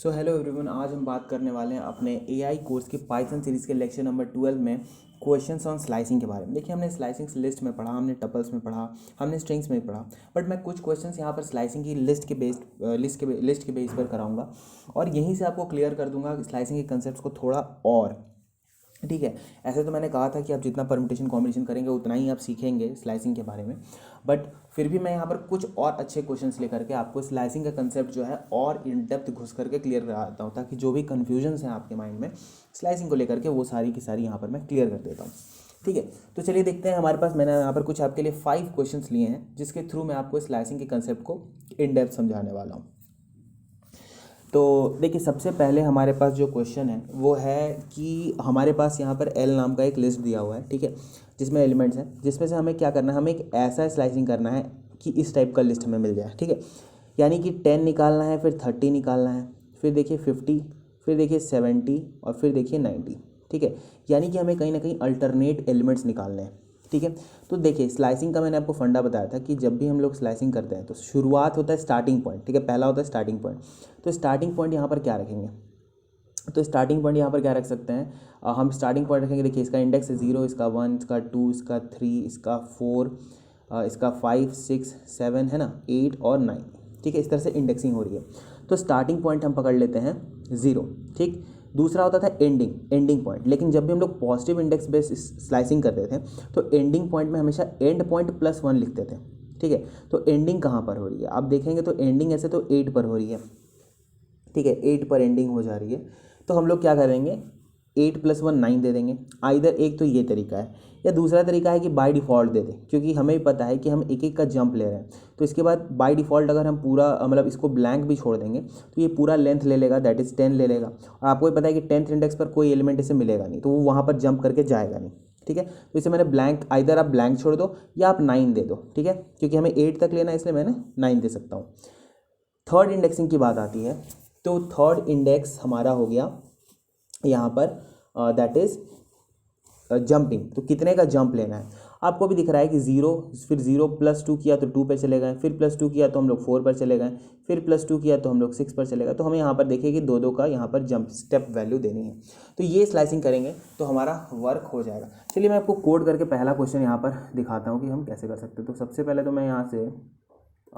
So hello everyone, आज हम बात करने वाले हैं अपने एआई कोर्स के पाइथन सीरीज़ के लेक्चर नंबर 12 में क्वेश्चंस ऑन स्लाइसिंग के बारे में। देखिए, हमने स्लाइसिंग लिस्ट में पढ़ा, हमने टपल्स में पढ़ा, हमने स्ट्रिंग्स में पढ़ा, बट मैं कुछ क्वेश्चंस यहाँ पर स्लाइसिंग की लिस्ट के बेस पर कराऊंगा और यहीं से आपको क्लियर कर दूंगा स्लाइसिंग के कंसेप्ट को थोड़ा और। ठीक है, ऐसे तो मैंने कहा था कि आप जितना परम्यूटेशन कॉम्बिनेशन करेंगे उतना ही आप सीखेंगे स्लाइसिंग के बारे में, बट फिर भी मैं यहाँ पर कुछ और अच्छे क्वेश्चंस लेकर के आपको स्लाइसिंग का कंसेप्ट जो है और इन डेप्थ घुस करके क्लियर कराता हूँ, ताकि जो भी कन्फ्यूजन्स हैं आपके माइंड में स्लाइसिंग को लेकर के वो सारी की सारी यहाँ पर मैं क्लियर कर देता हूँ। ठीक है, तो चलिए देखते हैं। हमारे पास मैंने यहाँ पर कुछ आपके लिए 5 क्वेश्चंस लिए हैं जिसके थ्रू मैं आपको स्लाइसिंग के कंसेप्ट को इन डेप्थ समझाने वाला हूँ। तो देखिए, सबसे पहले हमारे पास जो क्वेश्चन है वो है कि हमारे पास यहाँ पर एल नाम का एक लिस्ट दिया हुआ है, ठीक है, जिसमें एलिमेंट्स हैं, जिसमें से हमें क्या करना है, हमें एक ऐसा स्लाइसिंग करना है कि इस टाइप का लिस्ट हमें मिल जाए। ठीक है, यानी कि 10 निकालना है, फिर 30 निकालना है, फिर देखिए 50, फिर देखिए 70 और फिर देखिए 90। ठीक है, यानी कि हमें कहीं ना कहीं अल्टरनेट एलिमेंट्स निकालने हैं। ठीक है, तो देखिए स्लाइसिंग का मैंने आपको फंडा बताया था कि जब भी हम लोग स्लाइसिंग करते हैं तो शुरुआत होता है स्टार्टिंग पॉइंट। ठीक है, पहला होता है स्टार्टिंग पॉइंट। तो स्टार्टिंग पॉइंट यहाँ पर क्या रखेंगे, तो स्टार्टिंग पॉइंट यहाँ पर क्या रख सकते हैं, हम स्टार्टिंग पॉइंट रखेंगे। देखिए, इसका इंडेक्स है 0, इसका 1, इसका 2, इसका 3, इसका 4, इसका 5, 6, 7 है ना, 8 और 9। ठीक है, इस तरह से इंडेक्सिंग हो रही है। तो स्टार्टिंग पॉइंट हम पकड़ लेते हैं 0। ठीक, दूसरा होता था एंडिंग पॉइंट। लेकिन जब भी हम लोग पॉजिटिव इंडेक्स बेस स्लाइसिंग करते थे तो एंडिंग पॉइंट में हमेशा एंड पॉइंट +1 लिखते थे। ठीक है, तो एंडिंग कहाँ पर हो रही है, आप देखेंगे तो एंडिंग ऐसे तो 8 पर हो रही है। ठीक है, 8 पर एंडिंग हो जा रही है, तो हम लोग क्या करेंगे, 8 + 1 9 दे देंगे। आइदर एक तो ये तरीका है, या दूसरा तरीका है कि बाय डिफ़ॉल्ट दे दें, क्योंकि हमें भी पता है कि हम एक एक का जंप ले रहे हैं। तो इसके बाद बाय डिफ़ॉल्ट अगर हम पूरा मतलब इसको ब्लैंक भी छोड़ देंगे तो ये पूरा लेंथ ले लेगा, दैट इज़ 10 ले लेगा। और आपको भी पता है कि 10th इंडेक्स पर कोई एलिमेंट इसे मिलेगा नहीं, तो वो वहाँ पर जंप करके जाएगा नहीं। ठीक है, तो इसे मैंने ब्लैंक, आइदर आप ब्लैंक छोड़ दो या आप 9 दे दो। ठीक है, क्योंकि हमें 8 तक लेना है इसलिए मैंने 9 दे सकता हूँ। थर्ड इंडेक्सिंग की बात आती है, तो थर्ड इंडेक्स हमारा हो गया यहाँ पर दैट इज़ जंपिंग। तो कितने का जंप लेना है, आपको भी दिख रहा है कि 0, फिर 0 + 2 किया तो 2 पर चले गए, फिर +2 किया तो हम लोग 4 पर चले गए, फिर +2 किया तो हम लोग 6 पर चले गए। तो हमें यहाँ पर देखिए कि 2 का यहाँ पर जंप स्टेप वैल्यू देनी है। तो ये स्लाइसिंग करेंगे तो हमारा वर्क हो जाएगा। चलिए मैं आपको कोड करके पहला क्वेश्चन यहाँ पर दिखाता हूँ कि हम कैसे कर सकते हैं। तो सबसे पहले तो मैं यहाँ से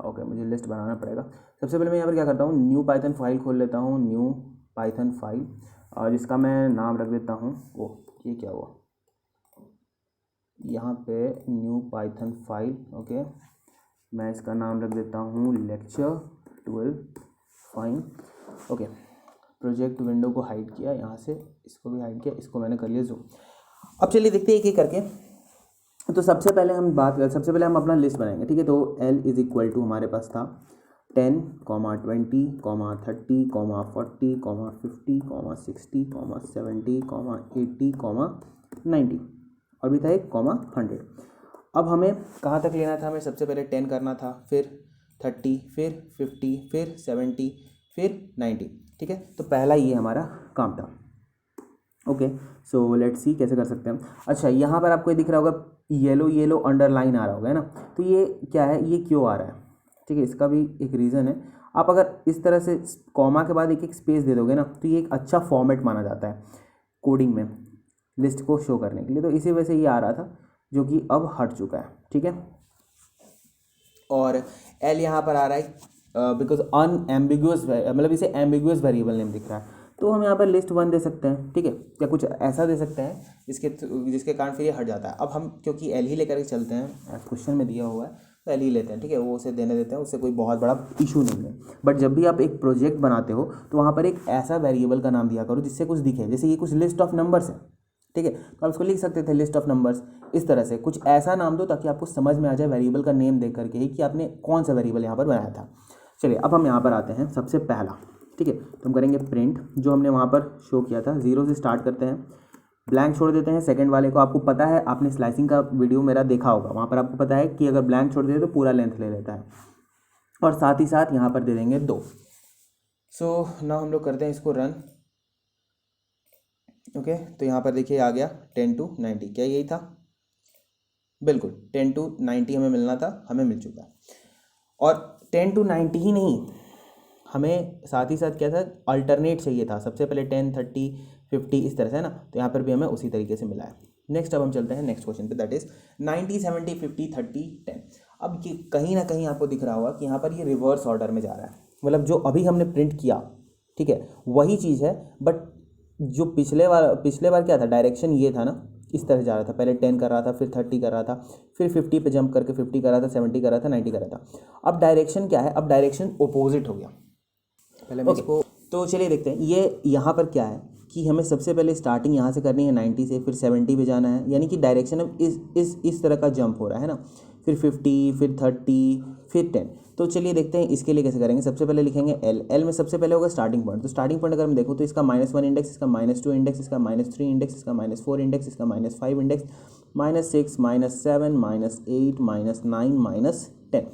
ओके मुझे लिस्ट बनाना पड़ेगा। सबसे पहले मैं यहाँ पर क्या करता हूँ, न्यू पाइथन फाइल खोल लेता हूँ, न्यू पाइथन फाइल, और जिसका मैं नाम रख देता हूँ, ओ ये क्या हुआ, यहाँ पे न्यू पाइथन फाइल। ओके, मैं इसका नाम रख देता हूँ lecture 12 fine. Okay, project window को हाइड किया, यहाँ से इसको भी हाइड किया, इसको मैंने कर लिया जूम। अब चलिए देखते हैं एक एक करके। तो सबसे पहले हम अपना लिस्ट बनाएंगे। ठीक है, तो L = हमारे पास था 10, 20, 30, 40, 50, 60, 70, 80, 90 और भी था एक 100। अब हमें कहाँ तक लेना था, हमें सबसे पहले 10 करना था, फिर 30, फिर 50, फिर 70, फिर 90। ठीक है, तो पहला ये हमारा काम था। ओके, सो लेट्स सी कैसे कर सकते हैं हम। अच्छा, यहाँ पर आपको ये दिख रहा होगा येलो अंडरलाइन आ रहा होगा, है ना। तो ये क्या है, ये क्यों आ रहा है। ठीक है, इसका भी एक रीज़न है। आप अगर इस तरह से कॉमा के बाद एक एक स्पेस दे दोगे ना, तो ये एक अच्छा फॉर्मेट माना जाता है कोडिंग में लिस्ट को शो करने के लिए। तो इसी वजह से ये आ रहा था, जो कि अब हट चुका है। ठीक है, और एल यहाँ पर आ रहा है बिकॉज अनएम्बिगुअस, मतलब इसे एम्बिगुअस वेरिएबल नेम दिख रहा है, तो हम यहाँ पर लिस्ट 1 दे सकते हैं। ठीक है, या कुछ ऐसा दे सकते हैं जिसके कारण फिर ये हट जाता है। अब हम क्योंकि एल ही लेकर के चलते हैं, क्वेश्चन में दिया हुआ है तो एल ही लेते हैं। ठीक है, वो उसे देने देते हैं, उससे कोई बहुत बड़ा इशू नहीं है। बट जब भी आप एक प्रोजेक्ट बनाते हो तो वहाँ पर एक ऐसा वेरिएबल का नाम दिया करो जिससे कुछ दिखे, जैसे ये कुछ लिस्ट ऑफ नंबर्स है। ठीक है, तो आप इसको लिख सकते थे लिस्ट ऑफ नंबर्स, इस तरह से कुछ ऐसा नाम दो ताकि आपको समझ में आ जाए वेरिएबल का नेम देख करके ही कि आपने कौन सा वेरिएबल यहाँ पर बनाया था। चलिए अब हम यहाँ पर आते हैं सबसे पहला। ठीक है, तो हम करेंगे प्रिंट, जो हमने वहाँ पर शो किया था 0 से स्टार्ट करते हैं, ब्लैंक छोड़ देते हैं सेकंड वाले को। आपको पता है, आपने स्लाइसिंग का वीडियो मेरा देखा होगा, वहाँ पर आपको पता है कि अगर ब्लैंक छोड़ देते तो पूरा लेंथ ले लेता है। और साथ ही साथ यहाँ पर दे देंगे 2। सो ना हम लोग करते हैं इसको रन। ओके, तो यहाँ पर देखिए आ गया 10 to 90, क्या यही था, बिल्कुल 10 to 90 हमें मिलना था, हमें मिल चुका है। और 10 to 90 ही नहीं, हमें साथ ही साथ क्या था, अल्टरनेट चाहिए था, सबसे पहले 10 30 50 इस तरह से है ना, तो यहाँ पर भी हमें उसी तरीके से मिला है। नेक्स्ट अब हम चलते हैं नेक्स्ट क्वेश्चन पे, दैट इज 90 70 50 30 10। अब ये कहीं ना कहीं आपको दिख रहा होगा कि यहाँ पर ये रिवर्स ऑर्डर में जा रहा है, मतलब जो अभी हमने प्रिंट किया, ठीक है, वही चीज़ है, बट जो पिछले बार क्या था, डायरेक्शन ये था ना, इस तरह जा रहा था, पहले 10 कर रहा था, फिर 30 कर रहा था, फिर 50 पे जंप करके 50 कर रहा था, 70 कर रहा था, 90 कर रहा था। अब डायरेक्शन क्या है, अब डायरेक्शन ओपोजिट हो गया। पहले मैं इसको, तो चलिए देखते हैं ये यहाँ पर क्या है कि हमें सबसे पहले स्टार्टिंग यहाँ से करनी है 90 से, फिर 70 पे जाना है, यानी कि डायरेक्शन अब इस तरह का जंप हो रहा है ना, फिर 50, फिर 30, फिर 10। तो चलिए देखते हैं इसके लिए कैसे करेंगे। सबसे पहले लिखेंगे एल में सबसे पहले होगा स्टार्टिंग पॉइंट। तो स्टार्टिंग पॉइंट अगर हम देखो तो इसका -1 इंडेक्स, इसका -2 इंडेक्स, इसका -3 इंडेक्स, इसका -4 इंडेक्स, इसका -5 इंडेक्स, -6, -7, -8, -9, -10,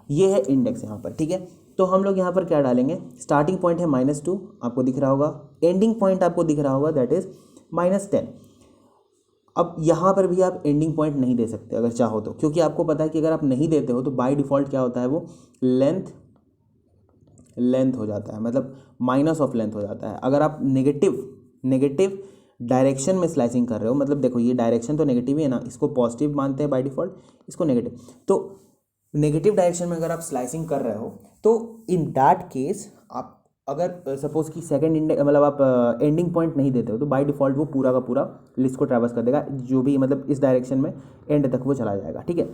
ये है इंडेक्स यहाँ पर, ठीक है। तो हम लोग यहाँ पर क्या डालेंगे, स्टार्टिंग पॉइंट है -2 आपको दिख रहा होगा, एंडिंग पॉइंट आपको दिख रहा होगा दैट इज -10। अब यहाँ पर भी आप एंडिंग पॉइंट नहीं दे सकते अगर चाहो तो, क्योंकि आपको पता है कि अगर आप नहीं देते हो तो बाय डिफ़ॉल्ट क्या होता है, वो लेंथ हो जाता है, मतलब माइनस ऑफ लेंथ हो जाता है। अगर आप नेगेटिव डायरेक्शन में स्लाइसिंग कर रहे हो, मतलब देखो ये डायरेक्शन तो नेगेटिव ही है ना, इसको पॉजिटिव मानते हैं बाय डिफ़ॉल्ट, इसको नेगेटिव। तो नेगेटिव डायरेक्शन में अगर आप स्लाइसिंग कर रहे हो तो इन दैट केस आप अगर सपोज कि सेकंड इंडेक्स, मतलब आप एंडिंग पॉइंट नहीं देते हो तो बाय डिफ़ॉल्ट वो पूरा का पूरा लिस्ट को ट्रैवर्स कर देगा, जो भी मतलब इस डायरेक्शन में एंड तक वो चला जाएगा, ठीक है।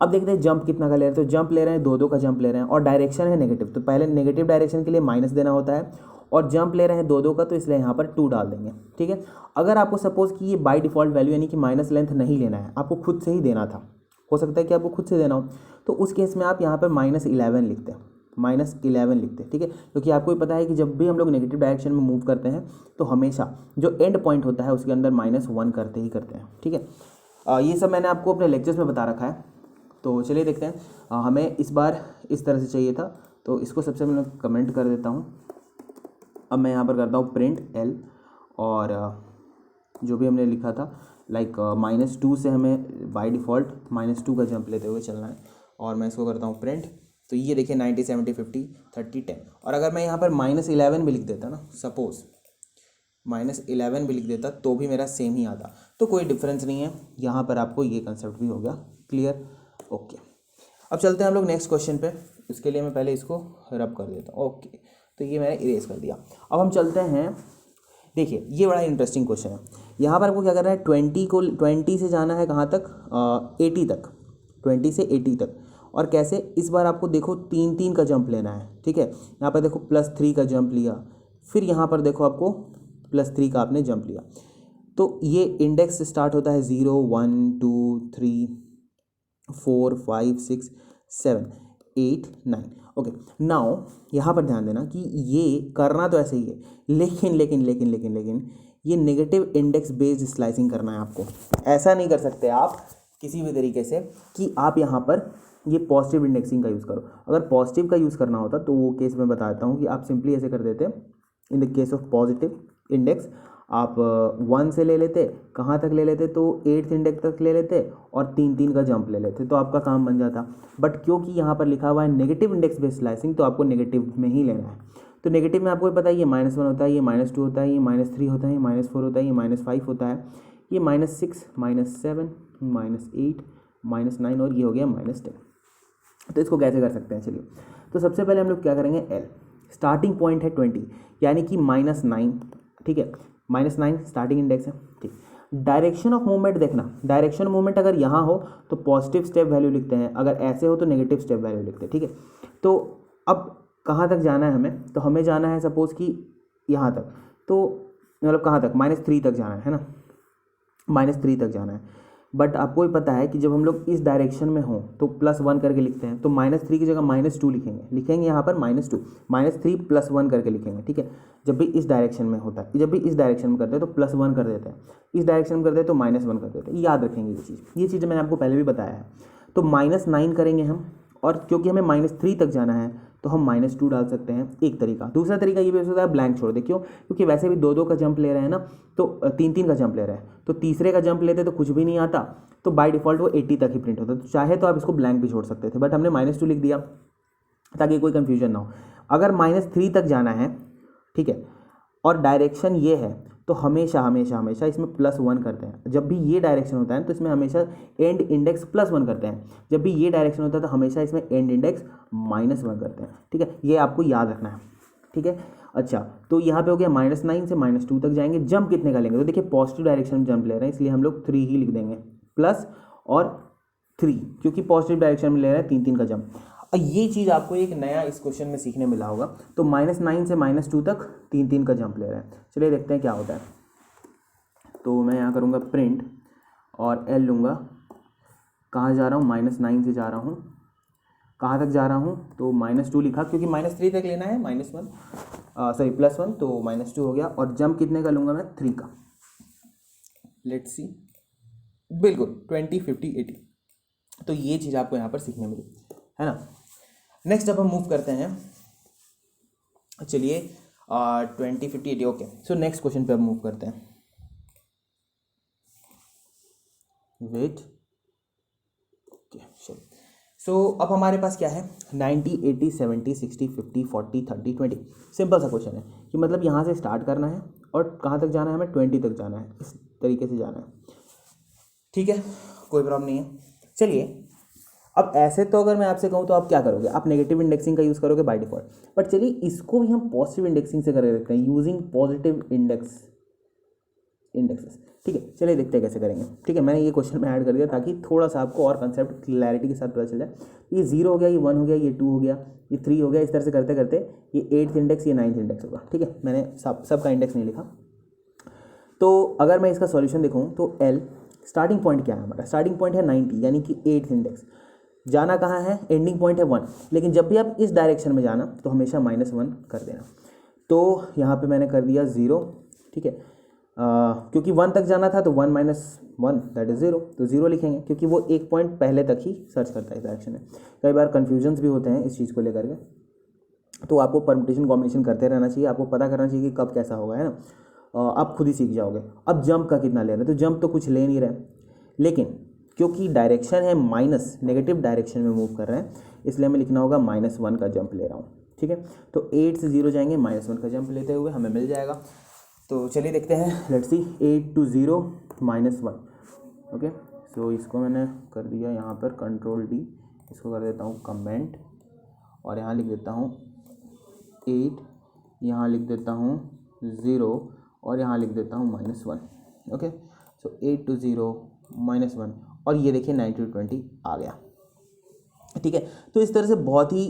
अब देखते हैं जंप कितना का ले रहे हैं। तो जंप ले रहे हैं, 2 का जंप ले रहे हैं, और डायरेक्शन है नेगेटिव, तो पहले नेगेटिव डायरेक्शन के लिए माइनस देना होता है, और जंप ले रहे हैं 2 का, तो इसलिए यहाँ पर 2 डाल देंगे, ठीक है। अगर आपको सपोज कि ये बाय डिफ़ॉल्ट वैल्यू यानी कि माइनस लेंथ नहीं लेना है, आपको खुद से ही देना था, हो सकता है कि आपको खुद से देना हो, तो उस केस में आप यहाँ पर -11 लिखते हैं, -11 लिखते हैं, ठीक है। क्योंकि आपको भी पता है कि जब भी हम लोग नेगेटिव डायरेक्शन में मूव करते हैं तो हमेशा जो एंड पॉइंट होता है उसके अंदर -1 करते हैं, ठीक है। ये सब मैंने आपको अपने लेक्चर्स में बता रखा है। तो चलिए देखते हैं, हमें इस बार इस तरह से चाहिए था, तो इसको सबसे पहले मैं कमेंट कर देता हूँ। अब मैं यहाँ पर करता हूँ प्रिंट एल, और जो भी हमने लिखा था लाइक -2 से हमें बाय डिफ़ॉल्ट -2 का जंप लेते हुए चलना है, और मैं इसको करता हूँ प्रिंट। तो ये देखिए 90 70 50 30 10, और अगर मैं यहाँ पर -11 भी लिख देता ना, सपोज -11 भी लिख देता तो भी मेरा सेम ही आता, तो कोई डिफरेंस नहीं है। यहाँ पर आपको ये कंसेप्ट भी हो गया क्लियर, ओके। अब चलते हैं हम लोग नेक्स्ट क्वेश्चन पे। उसके लिए मैं पहले इसको रब कर देता हूँ, ओके। तो ये मैंने इरेज कर दिया। अब हम चलते हैं, देखिए ये बड़ा इंटरेस्टिंग क्वेश्चन है। यहाँ पर आपको क्या करना है, 20 से जाना है कहाँ तक, 80 तक, 20 से 80 तक। और कैसे, इस बार आपको देखो 3 का जंप लेना है, ठीक है। यहाँ पर देखो +3 का जंप लिया, फिर यहाँ पर देखो आपको +3 का आपने जंप लिया। तो ये इंडेक्स से स्टार्ट होता है 0 1 2 3 4 5 6 7 8 9, ओके। नाउ यहाँ पर ध्यान देना कि ये करना तो ऐसे ही है, लेकिन ये नेगेटिव इंडेक्स बेस्ड स्लाइसिंग करना है आपको। ऐसा नहीं कर सकते आप किसी भी तरीके से कि आप यहाँ पर ये पॉजिटिव इंडेक्सिंग का यूज़ करो। अगर पॉजिटिव का यूज़ करना होता तो वो केस मैं बताता हूँ कि आप सिंपली ऐसे कर देते, in the case of positive index आप 1 से ले लेते, कहाँ तक ले लेते, तो 8th इंडेक्स तक ले लेते, और 3 का जंप ले लेते, तो आपका काम बन जाता। बट क्योंकि यहाँ पर लिखा हुआ है नेगेटिव इंडेक्स बेस्ड स्लाइसिंग, तो आपको नेगेटिव में ही लेना है। तो नेगेटिव में आपको पता है ये -1 होता है, ये -2 होता है, ये -3 होता है, ये -4 होता है, ये -5 होता है, ये -6 -7 -8 -9, और ये हो गया -10। तो इसको कैसे कर सकते हैं, चलिए। तो सबसे पहले हम लोग क्या करेंगे, एल स्टार्टिंग पॉइंट है 20, यानी कि -9, ठीक है, -9 स्टार्टिंग इंडेक्स है, ठीक। डायरेक्शन ऑफ मूवमेंट देखना, डायरेक्शन ऑफ मूवमेंट अगर यहाँ हो तो पॉजिटिव स्टेप वैल्यू लिखते हैं, अगर ऐसे हो तो नेगेटिव स्टेप वैल्यू लिखते हैं, ठीक है। तो अब कहाँ तक जाना है हमें, तो हमें जाना है सपोज कि यहाँ तक, तो मतलब कहाँ तक, -3 तक जाना है ना, -3 तक जाना है। बट आपको भी पता है कि जब हम लोग इस डायरेक्शन में हों तो +1 करके लिखते हैं, तो -3 की जगह -2 लिखेंगे यहाँ पर -2 -3 +1 करके लिखेंगे, ठीक है। जब भी इस डायरेक्शन में होता है, जब भी इस डायरेक्शन में करते हैं तो +1 कर देते हैं, इस डायरेक्शन में करते हैं तो -1 कर देते हैं, याद रखेंगे ये चीज़ मैंने आपको पहले भी बताया है। तो -9 करेंगे हम, और क्योंकि हमें -3 तक जाना है तो हम -2 डाल सकते हैं, एक तरीका। दूसरा तरीका ये भी हो सकता है ब्लैंक छोड़ दे, क्यों, क्योंकि वैसे भी 2 का जंप ले रहे हैं ना, तो 3 का जंप ले रहे हैं, तो तीसरे का जंप लेते तो कुछ भी नहीं आता, तो बाय डिफ़ॉल्ट वो 80 तक ही प्रिंट होता है। तो चाहे तो आप इसको ब्लैंक भी छोड़ सकते थे, बट हमने -2 लिख दिया ताकि कोई कन्फ्यूजन ना हो। अगर -3 तक जाना है, ठीक है, और डायरेक्शन ये है तो हमेशा हमेशा हमेशा इसमें +1 करते हैं। जब भी ये डायरेक्शन होता है तो इसमें हमेशा एंड इंडेक्स +1 करते हैं। जब भी ये डायरेक्शन होता है तो हमेशा इसमें एंड इंडेक्स -1 करते हैं। ठीक है, ये आपको याद रखना है। ठीक है, अच्छा, तो यहाँ पे हो गया -9 से -2 तक जाएंगे। जंप कितने का लेंगे? तो देखिए पॉजिटिव डायरेक्शन में जंप ले रहे हैं इसलिए हम लोग 3 ही लिख देंगे, प्लस और 3, क्योंकि पॉजिटिव डायरेक्शन में ले रहे हैं 3 का जंप। और ये चीज़ आपको एक नया इस क्वेश्चन में सीखने मिला होगा। तो -9 से -2 तक 3 का जंप ले रहे हैं। चलिए देखते हैं क्या होता है। तो मैं यहाँ करूँगा प्रिंट और L लूँगा। कहाँ जा रहा हूँ? -9 से जा रहा हूँ। कहाँ तक जा रहा हूँ? तो -2 लिखा, क्योंकि -3 तक लेना है, +1 तो -2 हो गया। और जंप कितने का लूँगा मैं? 3 का। लेट्स सी, बिल्कुल 20, 50, 80। तो ये चीज़ आपको यहाँ पर सीखने मिली, है ना। नेक्स्ट अब हम मूव करते हैं, चलिए 20, 50, 80। ओके, सो नेक्स्ट क्वेश्चन पे अब मूव करते हैं। वेट, ओके, चलो। सो अब हमारे पास क्या है? 90, 80, 70, 60, 50, 40, 30, 20। सिंपल सा क्वेश्चन है कि मतलब यहाँ से स्टार्ट करना है और कहाँ तक जाना है? हमें 20 तक जाना है, इस तरीके से जाना है। ठीक है, कोई प्रॉब्लम नहीं है। चलिए, अब ऐसे तो अगर मैं आपसे कहूँ तो आप क्या करोगे? आप नेगेटिव इंडेक्सिंग का यूज़ करोगे बाय डिफॉल्ट। बट चलिए इसको भी हम पॉजिटिव इंडेक्सिंग से कर देखते हैं, यूजिंग पॉजिटिव इंडेक्सेस। ठीक है, चलिए देखते हैं कैसे करेंगे। ठीक है, मैंने ये क्वेश्चन में ऐड कर दिया ताकि थोड़ा सा आपको और कंसेप्ट क्लैरिटी के साथ पता चल जाए। ये 0 हो गया, ये 1 हो गया, ये 2 हो गया, ये 3 हो गया। इस तरह से करते करते ये 8th इंडेक्स, ये 9th इंडेक्स होगा। ठीक है, मैंने सबका इंडेक्स नहीं लिखा। तो अगर मैं इसका सॉल्यूशन देखूँ तो L स्टार्टिंग पॉइंट क्या है हमारा? स्टार्टिंग पॉइंट है 90, यानी कि 8th इंडेक्स। जाना कहाँ है? एंडिंग पॉइंट है 1, लेकिन जब भी आप इस डायरेक्शन में जाना तो हमेशा -1 कर देना। तो यहाँ पे मैंने कर दिया 0। ठीक है, क्योंकि 1 तक जाना था तो 1 - 1 दैट इज़ 0, तो 0 लिखेंगे, क्योंकि वो एक पॉइंट पहले तक ही सर्च करता है इस डायरेक्शन में। कई बार कन्फ्यूजन्स भी होते हैं इस चीज़ को लेकर के, तो आपको परमुटेशन कॉम्बिनेशन करते रहना चाहिए, आपको पता करना चाहिए कि कब कैसा होगा, है ना। आप खुद ही सीख जाओगे। अब जंप का कितना ले रहे हैं? तो जंप तो कुछ ले नहीं रहे, लेकिन क्योंकि डायरेक्शन है माइनस, नेगेटिव डायरेक्शन में मूव कर रहे हैं, इसलिए हमें लिखना होगा -1 का जंप ले रहा हूँ। ठीक है, तो 8 से 0 जाएंगे, -1 का जंप लेते हुए हमें मिल जाएगा। तो चलिए देखते हैं, लेट्स सी, 8 to 0 -1। ओके, सो इसको मैंने कर दिया यहाँ पर Ctrl+D, इसको कर देता हूँ कमेंट, और यहाँ लिख देता हूँ 8, यहाँ लिख देता हूँ 0, और यहाँ लिख देता हूँ -1। ओके, सो 8 to 0 -1, और ये देखिए 90 to 20 आ गया। ठीक है, तो इस तरह से बहुत ही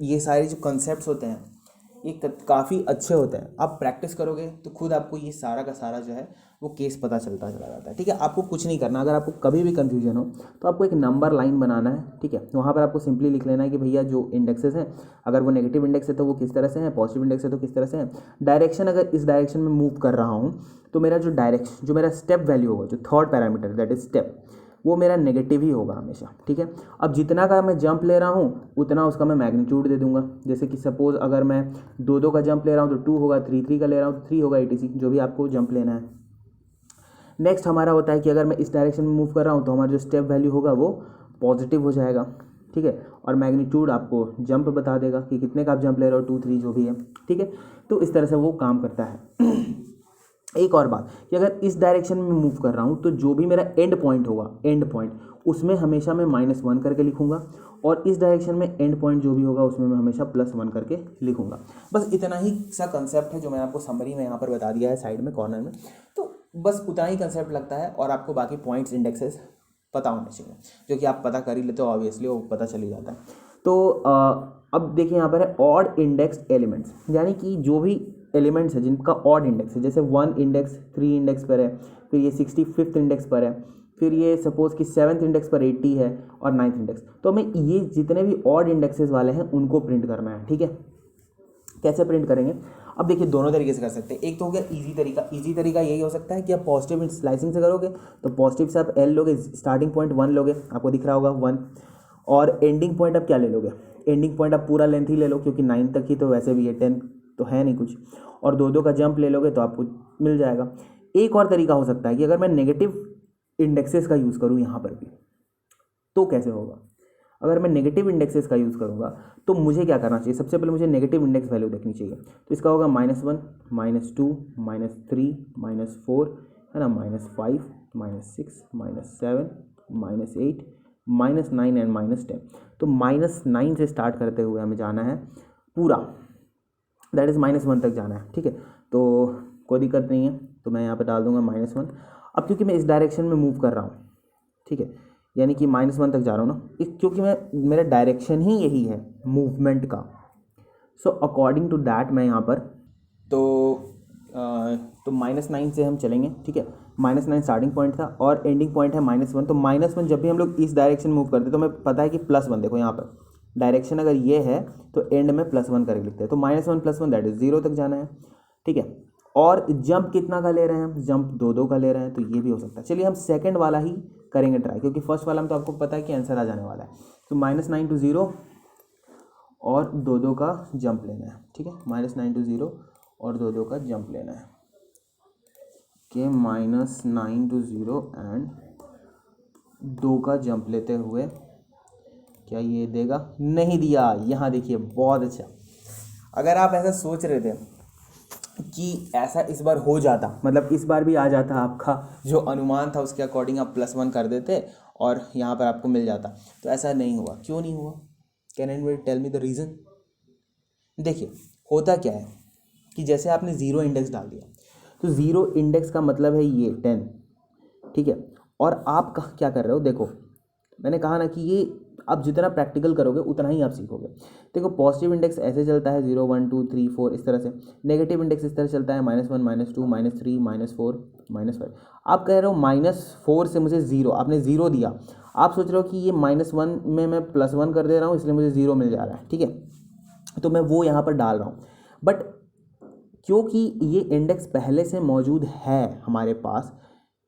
ये सारे जो कॉन्सेप्ट्स होते हैं ये काफ़ी अच्छे होते हैं। आप प्रैक्टिस करोगे तो खुद आपको ये सारा का सारा जो है वो केस पता चलता चला जाता है। ठीक है, आपको कुछ नहीं करना। अगर आपको कभी भी कन्फ्यूजन हो तो आपको एक नंबर लाइन बनाना है। ठीक है, वहाँ पर आपको सिंपली लिख लेना है कि भैया जो इंडेक्सेस हैं, अगर वो नेगेटिव इंडेक्स है तो वो किस तरह से हैं, पॉजिटिव इंडेक्स है तो किस तरह से हैं, डायरेक्शन अगर इस डायरेक्शन में मूव कर रहा हूँ तो मेरा जो डायरेक्शन, जो मेरा स्टेप वैल्यू होगा, जो third parameter that is step, वो मेरा नेगेटिव ही होगा हमेशा। ठीक है, अब जितना का मैं जंप ले रहा हूँ उतना उसका मैं मैग्नीट्यूड दे दूंगा। जैसे कि सपोज अगर मैं 2 का जंप ले रहा हूँ तो 2 होगा, 3 का ले रहा हूँ तो 3 होगा, etc, जो भी आपको जंप लेना है। नेक्स्ट हमारा होता है कि अगर मैं इस डायरेक्शन में मूव कर रहा हूँ तो हमारा जो स्टेप वैल्यू होगा वो पॉजिटिव हो जाएगा। ठीक है, और मैग्नीट्यूड आपको जंप बता देगा कि कितने का आप जंप ले रहे हो, 2, 3 जो भी है। ठीक है, तो इस तरह से वो काम करता है। एक और बात कि अगर इस डायरेक्शन में मूव कर रहा हूँ तो जो भी मेरा एंड पॉइंट होगा, एंड पॉइंट, उसमें हमेशा मैं -1 करके लिखूंगा, और इस डायरेक्शन में एंड पॉइंट जो भी होगा उसमें मैं हमेशा +1 करके लिखूंगा। बस इतना ही सा कंसेप्ट है जो मैंने आपको समरी में यहाँ पर बता दिया है साइड में कॉर्नर में। तो बस उतना ही कंसेप्ट लगता है, और आपको बाकी पॉइंट्स इंडेक्सेस पता होने चाहिए, जो कि आप पता कर ही लेते हो, ऑब्वियसली वो पता चल ही जाता है। तो अब देखिए यहाँ पर है ऑड इंडेक्स एलिमेंट्स, यानी कि जो भी एलिमेंट्स है जिनका ऑड इंडेक्स है, जैसे 1 इंडेक्स 3 इंडेक्स पर है, फिर ये 65th इंडेक्स पर है, फिर ये सपोज कि 7th इंडेक्स पर 80 है, और 9th इंडेक्स। तो हमें ये जितने भी ऑड इंडेक्सेस वाले हैं उनको प्रिंट करना है। ठीक है, कैसे प्रिंट करेंगे? अब देखिए दोनों तरीके से कर सकते हैं। एक तो हो गया ईजी तरीका। ईजी तरीका यही हो सकता है कि आप पॉजिटिव स्लाइसिंग से करोगे तो पॉजिटिव से आप L लोगे, स्टार्टिंग पॉइंट 1 लोगे, आपको दिख रहा होगा 1, और एंडिंग पॉइंट आप क्या ले लोगे? एंडिंग पॉइंट आप पूरा लेंथ ही ले लो, क्योंकि 9 तक ही तो वैसे भी है, 10 तो है नहीं कुछ, और 2 का जंप ले लोगे तो आपको मिल जाएगा। एक और तरीका हो सकता है कि अगर मैं नेगेटिव इंडेक्सेस का यूज़ करूँ यहाँ पर भी, तो कैसे होगा? अगर मैं नेगेटिव इंडेक्सेस का यूज़ करूँगा तो मुझे क्या करना चाहिए, सबसे पहले मुझे नेगेटिव इंडेक्स वैल्यू देखनी चाहिए। तो इसका होगा -1, -2, -3, -4, है ना, -5, -6, -7, -8, -9 एंड -10। तो -9 से स्टार्ट करते हुए हमें जाना है पूरा, दैट इज़ -1 तक जाना है। ठीक है, तो कोई दिक्कत नहीं है, तो मैं यहाँ पे डाल दूंगा -1। अब क्योंकि मैं इस डायरेक्शन में मूव कर रहा हूँ, ठीक है, यानी कि -1 तक जा रहा हूँ ना, क्योंकि मेरा डायरेक्शन ही यही है मूवमेंट का। सो अकॉर्डिंग टू दैट मैं यहाँ पर तो -9 से हम चलेंगे। ठीक है, -9 स्टार्टिंग पॉइंट था और एंडिंग पॉइंट है -1। तो -1 जब भी हम लोग इस डायरेक्शन मूव करते हैं तो हमें पता है कि +1, देखो यहाँ पर डायरेक्शन अगर ये है तो एंड में +1 करके लिखते हैं। तो -1 + 1 दैट इज़ 0 तक जाना है। ठीक है, और जंप कितना का ले रहे हैं हम, जंप 2 का ले रहे हैं, तो ये भी हो सकता है। चलिए हम सेकंड वाला ही करेंगे ट्राई, क्योंकि फर्स्ट वाला में तो आपको पता है कि आंसर आ जाने वाला है। तो -9 to 0 और 2 का जंप लेना है। ठीक है, -9 to 0 और 2 का जंप लेना है कि -9 to 0 एंड 2 का जंप लेते हुए क्या ये देगा, नहीं दिया। यहाँ देखिए बहुत अच्छा, अगर आप ऐसा सोच रहे थे कि ऐसा इस बार हो जाता, मतलब इस बार भी आ जाता, आपका जो अनुमान था उसके अकॉर्डिंग आप +1 कर देते और यहाँ पर आपको मिल जाता, तो ऐसा नहीं हुआ। क्यों नहीं हुआ, can and tell me the reason. देखिए होता क्या है कि जैसे आपने 0 इंडेक्स डाल दिया, तो 0 इंडेक्स का मतलब है ये 10। ठीक है, और आप क्या कर रहे हो, देखो मैंने कहा ना कि ये आप जितना प्रैक्टिकल करोगे उतना ही आप सीखोगे। देखो पॉजिटिव इंडेक्स ऐसे चलता है 0, 1, 2, 3, 4 इस तरह से, नेगेटिव इंडेक्स इस तरह चलता है -1, -2, -3, -4, -5। आप कह रहे हो -4 से मुझे 0, आपने 0 दिया, आप सोच रहे हो कि ये -1 में मैं +1 कर दे रहा हूँ इसलिए मुझे 0 मिल जा रहा है। ठीक है, तो मैं वो यहाँ पर डाल रहा हूँ, बट क्योंकि ये इंडेक्स पहले से मौजूद है हमारे पास,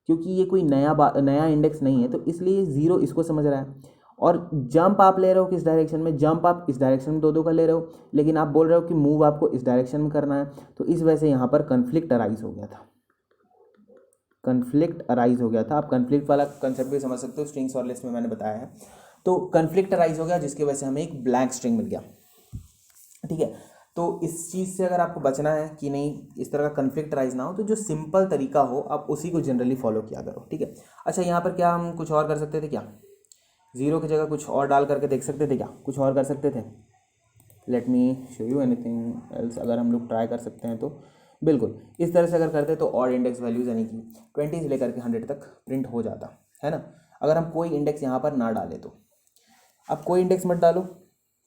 क्योंकि ये कोई नया इंडेक्स नहीं है, तो इसलिए 0 इसको समझ रहा है। और जंप आप ले रहे हो किस डायरेक्शन में, जंप आप इस डायरेक्शन में 2 का ले रहे हो, लेकिन आप बोल रहे हो कि मूव आपको इस डायरेक्शन में करना है, तो इस वजह से यहाँ पर कन्फ्लिक्ट अराइज हो गया था। कन्फ्लिक्ट अराइज हो गया था, आप कन्फ्लिक्ट वाला कंसेप्ट भी समझ सकते हो, स्ट्रिंग्स और लिस्ट में मैंने बताया है। तो कन्फ्लिक्ट अराइज हो गया जिसकी वजह से हमें एक ब्लैंक स्ट्रिंग मिल गया। ठीक है, तो इस चीज़ से अगर आपको बचना है कि नहीं इस तरह का कन्फ्लिक्ट राइज ना हो, तो जो सिंपल तरीका हो आप उसी को जनरली फॉलो किया करो। ठीक है, अच्छा यहाँ पर क्या हम कुछ और कर सकते थे क्या, 0 की जगह कुछ और डाल करके देख सकते थे क्या, कुछ और कर सकते थे। Let me show you anything else, अगर हम लोग ट्राई कर सकते हैं तो बिल्कुल इस तरह से अगर करते तो ऑड इंडेक्स वैल्यूज़ यानी कि 20 से लेकर के 100 तक प्रिंट हो जाता है ना। अगर हम कोई इंडेक्स यहाँ पर ना डालें तो, आप कोई इंडेक्स मत डालो,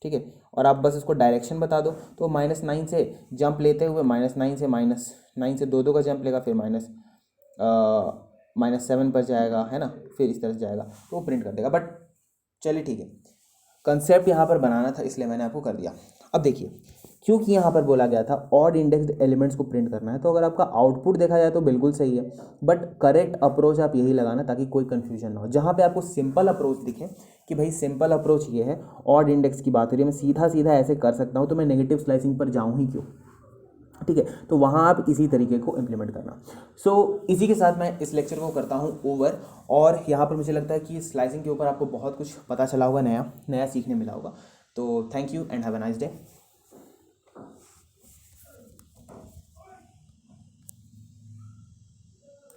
ठीक है, और आप बस उसको डायरेक्शन बता दो, तो -9 से जंप लेते हुए -9 से 2 का जंप लेगा, फिर -7 पर जाएगा, है ना, फिर इस तरह से जाएगा तो वो प्रिंट कर देगा। बट चलिए ठीक है, कंसेप्ट यहाँ पर बनाना था इसलिए मैंने आपको कर दिया। अब देखिए क्योंकि यहाँ पर बोला गया था ऑड इंडेक्स्ड एलिमेंट्स को प्रिंट करना है, तो अगर आपका आउटपुट देखा जाए तो बिल्कुल सही है, बट करेक्ट अप्रोच आप यही लगाना ताकि कोई कन्फ्यूजन ना हो। जहाँ पे आपको सिंपल अप्रोच दिखे कि भाई सिंपल अप्रोच ये है, ऑड इंडेक्स की बात हो रही है, मैं सीधा सीधा ऐसे कर सकता हूँ, तो मैं नेगेटिव स्लाइसिंग पर जाऊँ ही क्यों। ठीक है, तो वहाँ आप इसी तरीके को इम्प्लीमेंट करना। इसी के साथ मैं इस लेक्चर को करता हूँ ओवर, और यहाँ पर मुझे लगता है कि स्लाइसिंग के ऊपर आपको बहुत कुछ पता चला होगा, नया सीखने मिला होगा। तो thank you and have a nice day.